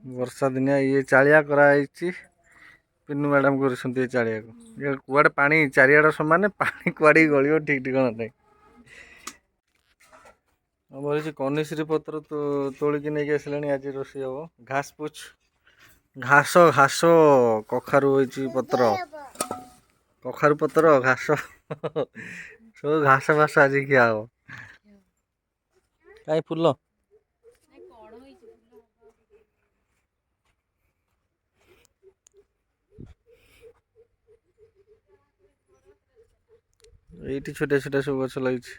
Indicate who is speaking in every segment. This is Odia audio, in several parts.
Speaker 1: वर्षा दिनिया ये चालिया कराई पिन्नू मैडम कर चालिया को कुआड़े पानी चारिआड समान पानी कुआड़े गलियो ठीक ठिकाना नहीं। ଆମର କନିଶ୍ରୀ ପତ୍ର ତୋଳିକି ନେଇକି ଆସିଲାଣି ଆଜି ରୋଷେଇ ହବ। ଘାସ ପୁଛ ଘାସ କଖାରୁ ହେଇଛି ପତ୍ର କଖାରୁ ପତ୍ର ଘାସ ସବୁ ଘାସ ଫାସ ଆଜି ଖିଆ ହବ। କାଇଁ ଫୁଲ ଏଇଠି ଛୋଟିଆ ଛୋଟିଆ ସବୁ ଗଛ ଲାଗିଛି।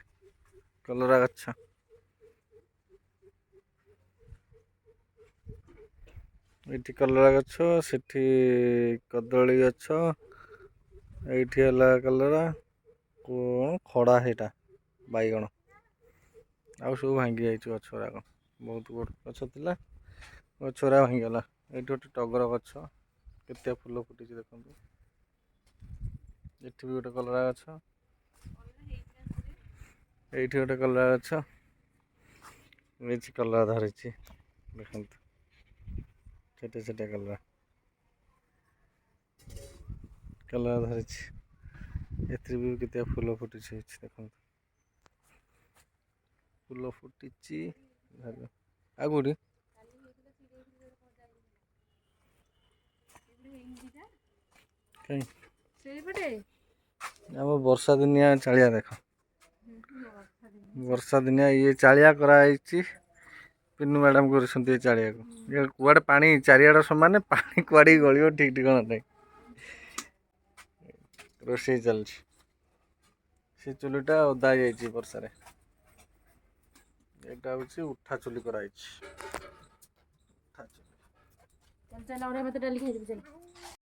Speaker 1: କଲରା ଗଛ ଏଇଠି କଲରା ଗଛ, ସେଠି କଦଳୀ ଗଛ, ଏଇଠି ହେଲା କଲରା କଣ ଖଡ଼ା ସେଇଟା ବାଇଗଣ ଆଉ ସବୁ ଭାଙ୍ଗି ଯାଇଛି ଗଛ ଗୁଡ଼ାକ। ବହୁତ ବଡ଼ ଗଛ ଥିଲା, ଗଛ ଗୁଡ଼ା ଭାଙ୍ଗିଗଲା। ଏଇଠି ଗୋଟେ ଟଗର ଗଛ କେତେ ଫୁଲ ଫୁଟିଛି ଦେଖନ୍ତୁ। ଏଠି ବି ଗୋଟେ କଲରା ଗଛ, ଏଇଠି ଗୋଟେ କଲରା ଗଛ, ଏଇଠି କଲରା ଧରିଛି ଦେଖନ୍ତୁ। ଛୋଟିଆ ଛୋଟିଆ କଲରା ଧରିଛି। ଏଥିରେ ବି କେତେ ଫୁଲ ଫୁଟିଛି ଦେଖନ୍ତୁ। ଫୁଲ ଫୁଟିଛି ଆଉ କୋଉଠି ଆମ ବର୍ଷା ଦିନିଆ ଚାଳିଆ ଦେଖ। ବର୍ଷା ଦିନିଆ ये ଚାଳିଆ କରାଇ ପିନ୍ନୁ ମ୍ୟାଡାମ କରୁଛନ୍ତି ଏ ଚାଳିଆକୁ କୁଆଡେ ପାଣି ଚାରିଆଡ ସମାନ ପାଣି କୁଆଡେ ଗଳିବ ଠିକ ଠିକଣା ନାହିଁ। ରୋଷେଇ ଚାଲିଛି, ସେ ଚୁଲିଟା ଓଦା ହେଇଯାଇଛି ବର୍ଷାରେ। ଏଇଟା ହଉଛି ଉଠା ଚୁଲି କରାହେଇଛି।